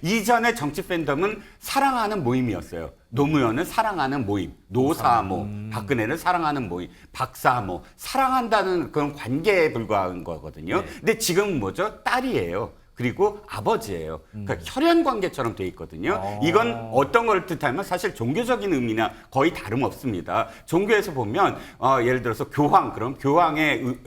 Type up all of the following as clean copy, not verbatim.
이전에 정치 팬덤은 사랑하는 모임이었어요. 노무현은 사랑하는 모임, 노사모, 박근혜를 사랑하는 모임, 박사모, 사랑한다는 그런 관계에 불과한 거거든요. 근데 지금은 뭐죠? 딸이에요. 그리고 아버지예요. 그러니까 혈연 관계처럼 돼 있거든요. 이건 어떤 걸 뜻하면 사실 종교적인 의미나 거의 다름없습니다. 종교에서 보면 예를 들어서 교황, 그럼 교황의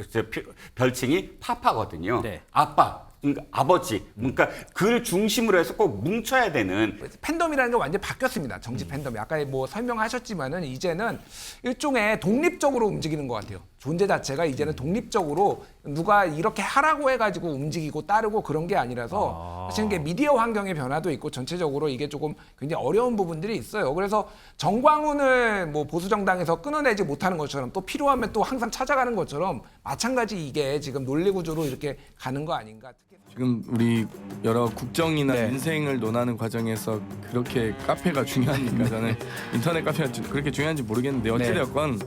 별칭이 파파거든요. 네. 아빠. 그러니까 아버지, 그러니까 그를 중심으로 해서 꼭 뭉쳐야 되는. 팬덤이라는 게 완전히 바뀌었습니다. 정치 팬덤이. 아까 뭐 설명하셨지만은 이제는 일종의 독립적으로 움직이는 것 같아요. 존재 자체가 이제는 독립적으로 누가 이렇게 하라고 해가지고 움직이고 따르고 그런 게 아니라서 사실 이게 미디어 환경의 변화도 있고 전체적으로 이게 조금 굉장히 어려운 부분들이 있어요. 그래서 정광훈을 뭐 보수 정당에서 끊어내지 못하는 것처럼 또 필요하면 또 항상 찾아가는 것처럼 마찬가지 이게 지금 논리 구조로 이렇게 가는 거 아닌가. 지금 우리 여러 국정이나 네. 민생을 논하는 과정에서 그렇게 카페가 중요합니까? 저는 인터넷 카페가 그렇게 중요한지 모르겠는데 어찌되었건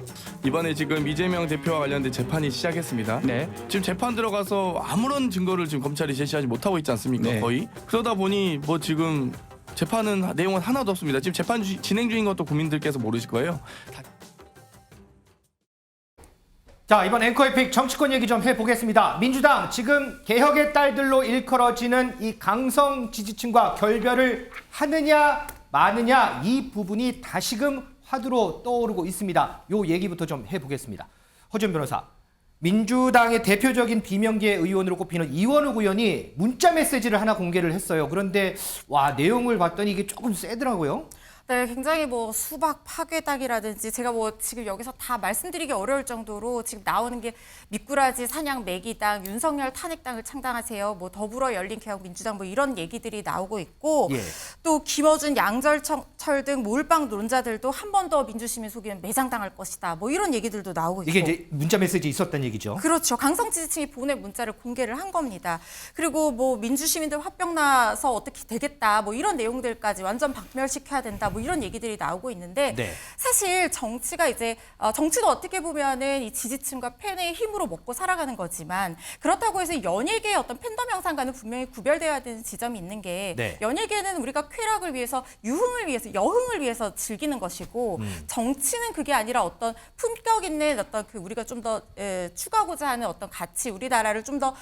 이번에 지금 이재명 대표와 관련된 재판이 시작했습니다. 네. 지금 재판 들어가서 아무런 증거를 지금 검찰이 제시하지 못하고 있지 않습니까? 네. 거의. 그러다 보니 뭐 지금 재판은 내용은 하나도 없습니다. 지금 재판 진행 중인 것도 국민들께서 모르실 거예요. 자, 이번 앵커의 픽 정치권 얘기 좀 해보겠습니다. 민주당 지금 개혁의 딸들로 일컬어지는 이 강성 지지층과 결별을 하느냐 마느냐 이 부분이 다시금 화두로 떠오르고 있습니다. 요 얘기부터 좀 해보겠습니다. 허준 변호사, 민주당의 대표적인 비명계 의원으로 꼽히는 이원욱 의원이 문자 메시지를 하나 공개를 했어요. 그런데 와, 내용을 봤더니 이게 조금 세더라고요. 네, 굉장히 뭐 수박 파괴당이라든지 제가 뭐 지금 여기서 다 말씀드리기 어려울 정도로 지금 나오는 게 미꾸라지 사냥 매기당, 윤석열 탄핵당을 창당하세요. 뭐 더불어 열린개혁민주당 뭐 이런 얘기들이 나오고 있고 예. 또 김어준, 양절철 등 몰빵 논자들도 한 번 더 민주시민 속이면 매장당할 것이다. 뭐 이런 얘기들도 나오고 있고. 이게 이제 문자 메시지 있었다는 얘기죠. 그렇죠. 강성 지지층이 보낸 문자를 공개를 한 겁니다. 그리고 뭐 민주시민들 화병 나서 어떻게 되겠다. 뭐 이런 내용들까지 완전 박멸시켜야 된다. 뭐 이런 얘기들이 나오고 있는데 네. 사실 정치가 이제 정치도 어떻게 보면은 이 지지층과 팬의 힘으로 먹고 살아가는 거지만 그렇다고 해서 연예계의 어떤 팬덤 형상과는 분명히 구별되어야 되는 지점이 있는 게 네. 연예계는 우리가 쾌락을 위해서 유흥을 위해서 여흥을 위해서 즐기는 것이고 정치는 그게 아니라 어떤 품격 있는 어떤 그 우리가 좀 더 추구하고자 하는 어떤 가치 우리나라를 좀 더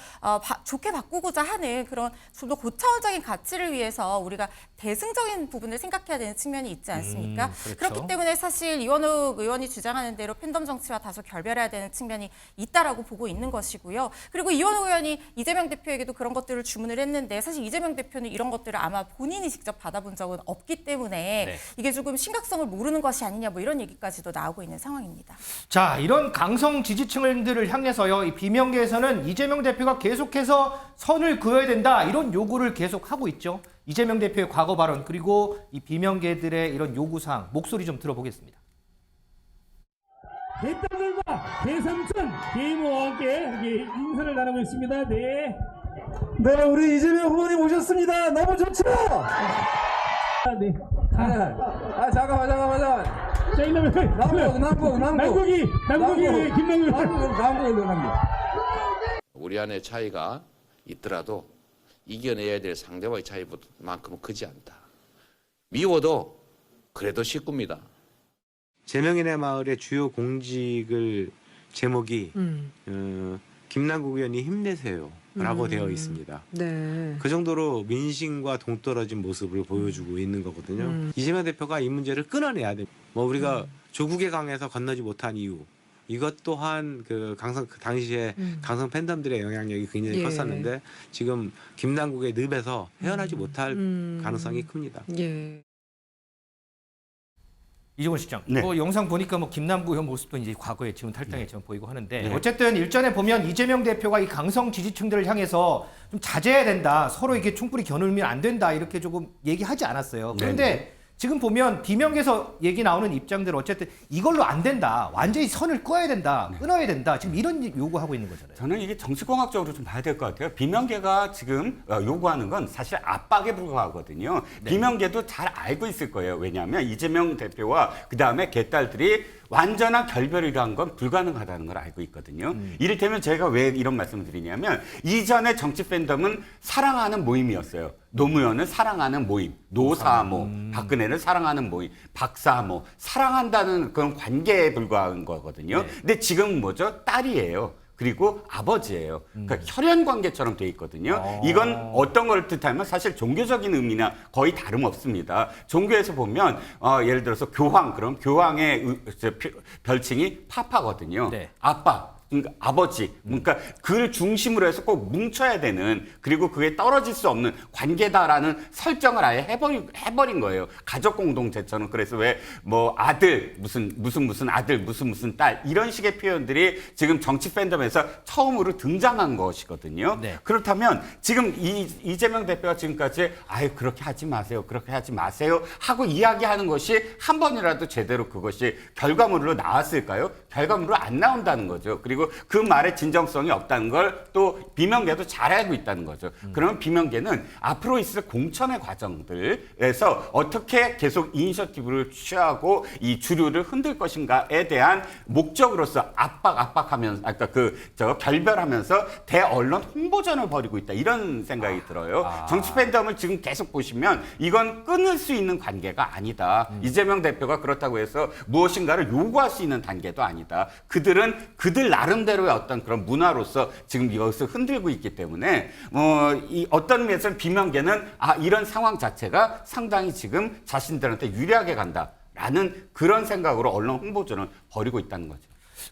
좋게 바꾸고자 하는 그런 좀 더 고차원적인 가치를 위해서 우리가 대승적인 부분을 생각해야 되는 측면이 있지 않습니까? 그렇죠. 그렇기 때문에 사실 이원욱 의원이 주장하는 대로 팬덤 정치와 다소 결별해야 되는 측면이 있다라고 보고 있는 것이고요. 그리고 이원욱 의원이 이재명 대표에게도 그런 것들을 주문을 했는데 사실 이재명 대표는 이런 것들을 아마 본인이 직접 받아본 적은 없기 때문에 네. 이게 조금 심각성을 모르는 것이 아니냐 뭐 이런 얘기까지도 나오고 있는 상황입니다. 자, 이런 강성 지지층들을 향해서요, 이 비명계에서는 이재명 대표가 계속해서 선을 그어야 된다 이런 요구를 계속 하고 있죠. 이재명 대표의 과거 발언 그리고 이 비명계들의 이런 요구사항 목소리 좀 들어보겠습니다. 개딸들과 개삼촌 개이모와 함께 인사를 나누고 있습니다. 네. 네, 우리 이재명 후보님 오셨습니다. 너무 좋죠? 네. 잠깐만. 자, 이놈의 남국이 김남국. 우리 안에 차이가 있더라도 이겨내야 될 상대와의 차이만큼은 크지 않다. 미워도 그래도 식구입니다. 제명인의 마을의 주요 공직을 제목이 김남국 의원이 힘내세요라고 되어 있습니다. 네. 그 정도로 민심과 동떨어진 모습을 보여주고 있는 거거든요. 이재명 대표가 이 문제를 끊어내야 됩니다. 뭐 우리가 조국의 강에서 건너지 못한 이유 이것 또한 그 당시에 강성 팬덤들의 영향력이 굉장히 예. 컸었는데 지금 김남국의 늪에서 헤어나지 못할 가능성이 큽니다. 예. 이종훈 시장, 네. 뭐 영상 보니까 뭐 김남국 의원 모습도 이제 과거에 지금 탈당했지만 보이고 하는데 네. 어쨌든 일전에 보면 이재명 대표가 이 강성 지지층들을 향해서 좀 자제해야 된다, 서로 이게 충분히 겨누면 안 된다 이렇게 조금 얘기하지 않았어요. 그런데 지금 보면 비명계에서 얘기 나오는 입장들 어쨌든 이걸로 안 된다, 완전히 선을 꺼야 된다, 끊어야 된다, 지금 이런 요구하고 있는 거잖아요. 저는 이게 정치공학적으로 좀 봐야 될 것 같아요. 비명계가 지금 요구하는 건 사실 압박에 불과하거든요. 비명계도 잘 알고 있을 거예요. 왜냐하면 이재명 대표와 그다음에 개딸들이 완전한 결별이라는 건 불가능하다는 걸 알고 있거든요. 이를테면 제가 왜 이런 말씀을 드리냐면 이전에 정치 팬덤은 사랑하는 모임이었어요. 노무현을 사랑하는 모임, 노사모, 박근혜를 사랑하는 모임, 박사모, 사랑한다는 그런 관계에 불과한 거거든요. 근데 지금 뭐죠? 딸이에요. 그리고 아버지예요. 그러니까 혈연 관계처럼 돼 있거든요. 이건 어떤 걸 뜻하면 사실 종교적인 의미나 거의 다름없습니다. 종교에서 보면 예를 들어서 교황, 그럼 교황의 별칭이 파파거든요. 네. 아빠. 그러니까 아버지, 그러니까 그를 중심으로 해서 꼭 뭉쳐야 되는, 그리고 그게 떨어질 수 없는 관계다라는 설정을 아예 해버린 거예요. 가족 공동체처럼. 그래서 왜 뭐 아들 무슨 아들 무슨 딸 이런 식의 표현들이 지금 정치 팬덤에서 처음으로 등장한 것이거든요. 네. 그렇다면 지금 이재명 대표가 지금까지 아유 그렇게 하지 마세요, 그렇게 하지 마세요 하고 이야기하는 것이 한 번이라도 제대로 그것이 결과물로 나왔을까요? 결과물로 안 나온다는 거죠. 그리고 그 말에 진정성이 없다는 걸 또 비명계도 잘 알고 있다는 거죠. 그러면 비명계는 앞으로 있을 공천의 과정들에서 어떻게 계속 이니셔티브를 취하고 이 주류를 흔들 것인가에 대한 목적으로서 압박하면서 아까 결별하면서 대언론 홍보전을 벌이고 있다 이런 생각이 들어요. 정치 팬덤을 지금 계속 보시면 이건 끊을 수 있는 관계가 아니다. 이재명 대표가 그렇다고 해서 무엇인가를 요구할 수 있는 단계도 아니다. 그들은 그들 나름대로의 어떤 그런 문화로서 지금 이것을 흔들고 있기 때문에 이 어떤 의미에서는 비명계는 이런 상황 자체가 상당히 지금 자신들한테 유리하게 간다라는 그런 생각으로 언론 홍보전을 벌이고 있다는 거죠.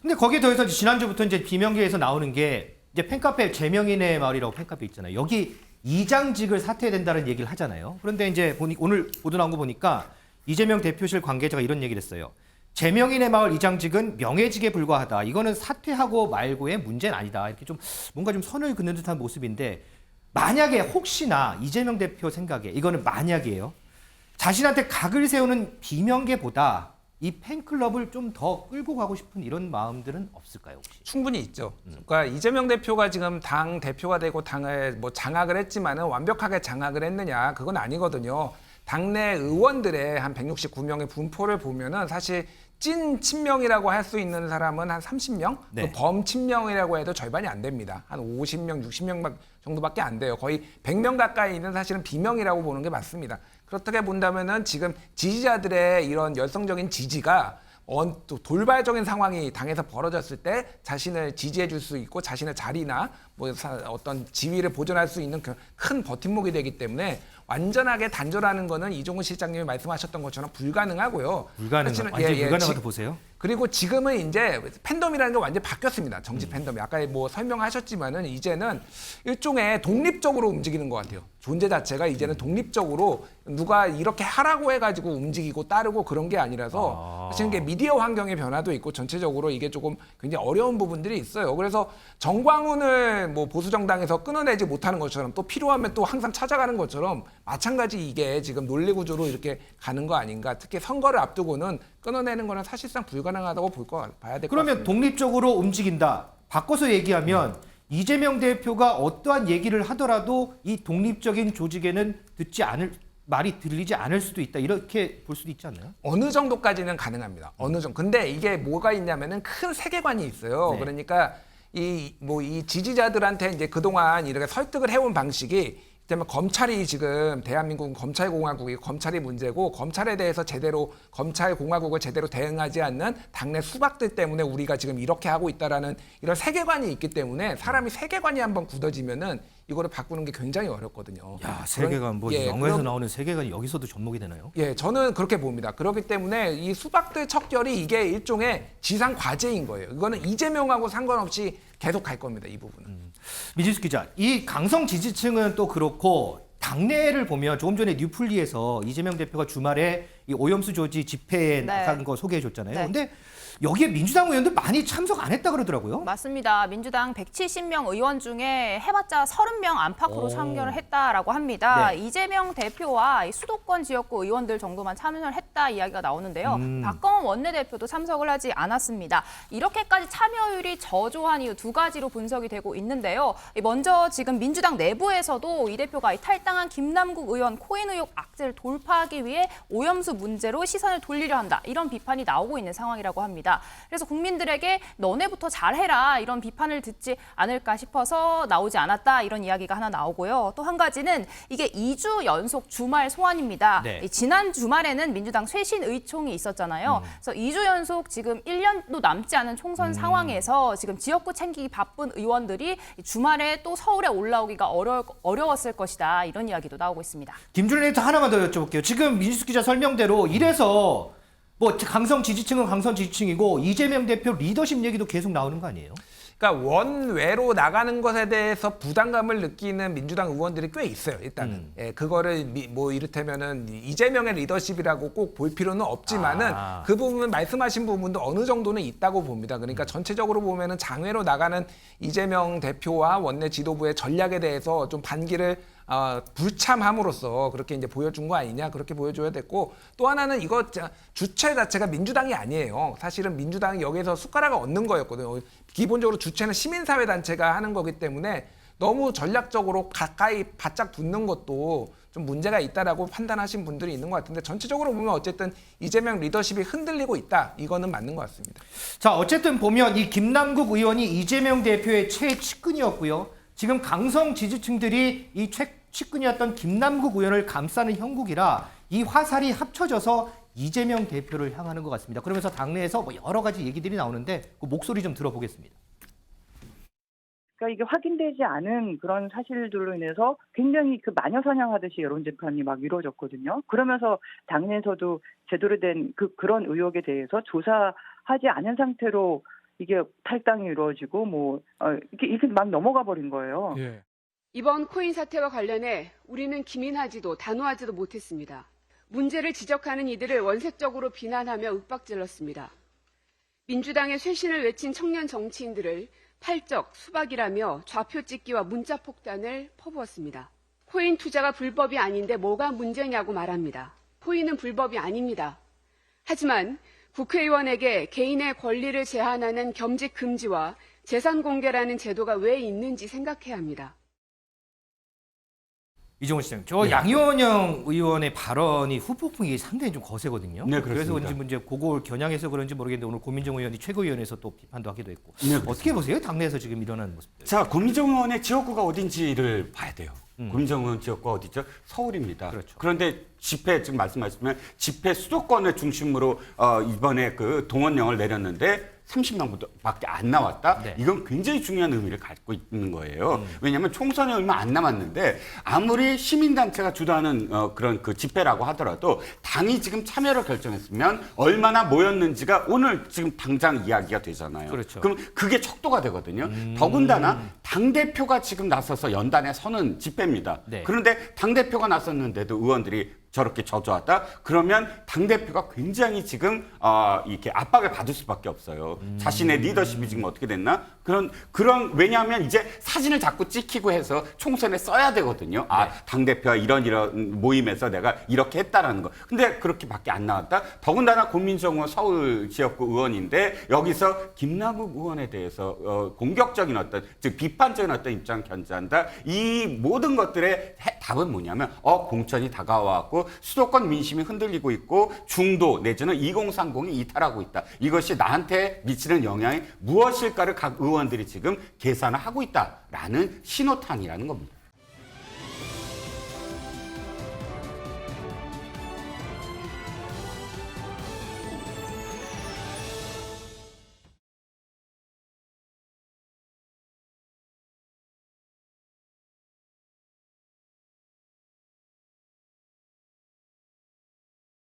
근데 거기에 더해서 지난주부터 이제 비명계에서 나오는 게 이제 팬카페 제명인의 마을이라고 팬카페 있잖아요. 여기 이장직을 사퇴해야 된다는 얘기를 하잖아요. 그런데 이제 오늘 보도 나온 거 보니까 이재명 대표실 관계자가 이런 얘기를 했어요. 제명인의 마을 이장직은 명예직에 불과하다. 이거는 사퇴하고 말고의 문제는 아니다. 이렇게 좀 뭔가 좀 선을 긋는 듯한 모습인데, 만약에 혹시나 이재명 대표 생각에 이거는 만약이에요. 자신한테 각을 세우는 비명계보다 이 팬클럽을 좀 더 끌고 가고 싶은 이런 마음들은 없을까요, 혹시? 충분히 있죠. 그러니까 이재명 대표가 지금 당 대표가 되고 당을 뭐 장악을 했지만은 완벽하게 장악을 했느냐, 그건 아니거든요. 당내 의원들의 한 169명의 분포를 보면은 사실 찐 친명이라고 할 수 있는 사람은 한 30명, 네. 범친명이라고 해도 절반이 안 됩니다. 한 50명, 60명 정도밖에 안 돼요. 거의 100명 가까이 있는 사실은 비명이라고 보는 게 맞습니다. 그렇게 본다면은 지금 지지자들의 이런 열성적인 지지가 또 돌발적인 상황이 당에서 벌어졌을 때 자신을 지지해 줄 수 있고 자신의 자리나 뭐 어떤 지위를 보존할 수 있는 큰 버팀목이 되기 때문에 완전하게 단절하는 거는 이종훈 실장님이 말씀하셨던 것처럼 불가능하고요. 완전 불가능하다고 보세요? 그리고 지금은 이제 팬덤이라는 게 완전히 바뀌었습니다. 정치 팬덤이. 아까 뭐 설명하셨지만은 이제는 일종의 독립적으로 움직이는 것 같아요. 존재 자체가 이제는 독립적으로 누가 이렇게 하라고 해가지고 움직이고 따르고 그런 게 아니라서 사실 이게 미디어 환경의 변화도 있고 전체적으로 이게 조금 굉장히 어려운 부분들이 있어요. 그래서 정광훈을 뭐 보수 정당에서 끊어내지 못하는 것처럼 또 필요하면 또 항상 찾아가는 것처럼 마찬가지 이게 지금 논리 구조로 이렇게 가는 거 아닌가. 특히 선거를 앞두고는 끊어내는 거는 사실상 불가능하다고 봐야 될 것 같습니다. 그러면 독립적으로 움직인다. 바꿔서 얘기하면 이재명 대표가 어떠한 얘기를 하더라도 이 독립적인 조직에는 말이 들리지 않을 수도 있다. 이렇게 볼 수도 있지 않나요? 어느 정도까지는 가능합니다. 어느 정도. 근데 이게 뭐가 있냐면은 큰 세계관이 있어요. 네. 그러니까 이 지지자들한테 이제 그동안 이렇게 설득을 해온 방식이 때문에 검찰이 지금 대한민국은 검찰공화국이 검찰이 문제고 검찰에 대해서 제대로 검찰공화국을 제대로 대응하지 않는 당내 수박들 때문에 우리가 지금 이렇게 하고 있다라는 이런 세계관이 있기 때문에 사람이 세계관이 한번 굳어지면은 이거를 바꾸는 게 굉장히 어렵거든요. 야, 세계관 뭐 영화에서 나오는 세계관이 여기서도 접목이 되나요? 예, 저는 그렇게 봅니다. 그렇기 때문에 이 수박들 척결이 이게 일종의 지상 과제인 거예요. 이거는 이재명하고 상관없이 계속 갈 겁니다. 이 부분은. 미진수 기자, 이 강성 지지층은 또 그렇고 당내를 보면 조금 전에 뉴플리에서 이재명 대표가 주말에 이 오염수 조지 집회에 나간 거 소개해 줬잖아요. 네. 근데 여기에 민주당 의원들 많이 참석 안 했다 그러더라고요. 맞습니다. 민주당 170명 의원 중에 해봤자 30명 안팎으로 참여를 했다라고 합니다. 네. 이재명 대표와 이 수도권 지역구 의원들 정도만 참여를 했다 이야기가 나오는데요. 박광원 원내대표도 참석을 하지 않았습니다. 이렇게까지 참여율이 저조한 이유 두 가지로 분석이 되고 있는데요. 먼저 지금 민주당 내부에서도 이 대표가 이 탈당한 김남국 의원 코인 의혹 악재를 돌파하기 위해 오염수 문제로 시선을 돌리려 한다. 이런 비판이 나오고 있는 상황이라고 합니다. 그래서 국민들에게 너네부터 잘해라 이런 비판을 듣지 않을까 싶어서 나오지 않았다 이런 이야기가 하나 나오고요. 또 한 가지는 이게 2주 연속 주말 소환입니다. 네. 지난 주말에는 민주당 쇄신 의총이 있었잖아요. 그래서 2주 연속 지금 1년도 남지 않은 총선 상황에서 지금 지역구 챙기기 바쁜 의원들이 주말에 또 서울에 올라오기가 어려웠을 것이다. 이런 이야기도 나오고 있습니다. 김준일 에디터 하나만 더 여쭤볼게요. 지금 민주수 기자 설명대로 이래서 뭐 강성 지지층은 강성 지지층이고 이재명 대표 리더십 얘기도 계속 나오는 거 아니에요? 그러니까 원외로 나가는 것에 대해서 부담감을 느끼는 민주당 의원들이 꽤 있어요. 일단은 예, 그거를 뭐 이를테면은 이재명의 리더십이라고 꼭 볼 필요는 없지만은 그 부분 말씀하신 부분도 어느 정도는 있다고 봅니다. 그러니까 전체적으로 보면은 장외로 나가는 이재명 대표와 원내 지도부의 전략에 대해서 좀 반기를 불참함으로써 그렇게 이제 보여준 거 아니냐 그렇게 보여줘야 됐고 또 하나는 이거 주체 자체가 민주당이 아니에요. 사실은 민주당이 여기서 숟가락을 얻는 거였거든요. 기본적으로 주체는 시민사회단체가 하는 거기 때문에 너무 전략적으로 가까이 바짝 붙는 것도 좀 문제가 있다라고 판단하신 분들이 있는 것 같은데 전체적으로 보면 어쨌든 이재명 리더십이 흔들리고 있다. 이거는 맞는 것 같습니다. 자, 어쨌든 보면 이 김남국 의원이 이재명 대표의 최측근이었고요. 지금 강성 지지층들이 이 최측근이었던 김남국 의원을 감싸는 형국이라 이 화살이 합쳐져서 이재명 대표를 향하는 것 같습니다. 그러면서 당내에서 뭐 여러 가지 얘기들이 나오는데 그 목소리 좀 들어보겠습니다. 그러니까 이게 확인되지 않은 그런 사실들로 인해서 굉장히 그 마녀 사냥하듯이 여론 재판이 막 이루어졌거든요. 그러면서 당내에서도 제대로 된 그런 의혹에 대해서 조사하지 않은 상태로 이게 탈당이 이루어지고 뭐 이렇게 막 넘어가 버린 거예요. 예. 이번 코인 사태와 관련해 우리는 기민하지도 단호하지도 못했습니다. 문제를 지적하는 이들을 원색적으로 비난하며 윽박질렀습니다. 민주당의 쇄신을 외친 청년 정치인들을 팔적, 수박이라며 좌표 찍기와 문자 폭탄을 퍼부었습니다. 코인 투자가 불법이 아닌데 뭐가 문제냐고 말합니다. 코인은 불법이 아닙니다. 하지만 국회의원에게 개인의 권리를 제한하는 겸직 금지와 재산 공개라는 제도가 왜 있는지 생각해야 합니다. 이종훈 시장, 저 양이원영 의원의 발언이 후폭풍이 상당히 좀 거세거든요. 네, 그래서 그렇습니다. 그런지 이제 그걸 겨냥해서 그런지 모르겠는데 오늘 고민정 의원이 최고위원회에서 또 비판도 하기도 했고. 네, 어떻게 보세요? 당내에서 지금 일어나는 모습들. 자, 고민정 의원의 지역구가 어딘지를 봐야 돼요. 고민정 의원 지역구가 어디죠? 서울입니다. 그렇죠. 그런데 집회 지금 말씀하시면 집회 수도권을 중심으로 이번에 그 동원령을 내렸는데 30명밖에 안 나왔다. 네. 이건 굉장히 중요한 의미를 갖고 있는 거예요. 왜냐하면 총선이 얼마 안 남았는데 아무리 시민단체가 주도하는 그런 그 집회라고 하더라도 당이 지금 참여를 결정했으면 얼마나 모였는지가 오늘 지금 당장 이야기가 되잖아요. 그렇죠. 그럼 그게 척도가 되거든요. 더군다나 당대표가 지금 나서서 연단에 서는 집회입니다. 네. 그런데 당대표가 나섰는데도 의원들이 저렇게 저조하다? 그러면 당대표가 굉장히 지금 이렇게 압박을 받을 수밖에 없어요. 자신의 리더십이 지금 어떻게 됐나? 그런 왜냐하면 이제 사진을 자꾸 찍히고 해서 총선에 써야 되거든요. 당대표가 이런 모임에서 내가 이렇게 했다라는 거. 근데 그렇게밖에 안 나왔다? 더군다나 고민정 의원 서울 지역구 의원인데 여기서 김남국 의원에 대해서 공격적인 어떤 즉 비판적인 어떤 입장 견지한다. 이 모든 것들의 답은 뭐냐면 공천이 다가와갖고 수도권 민심이 흔들리고 있고 중도 내지는 2030이 이탈하고 있다. 이것이 나한테 미치는 영향이 무엇일까를 각 의원들이 지금 계산을 하고 있다라는 신호탄이라는 겁니다.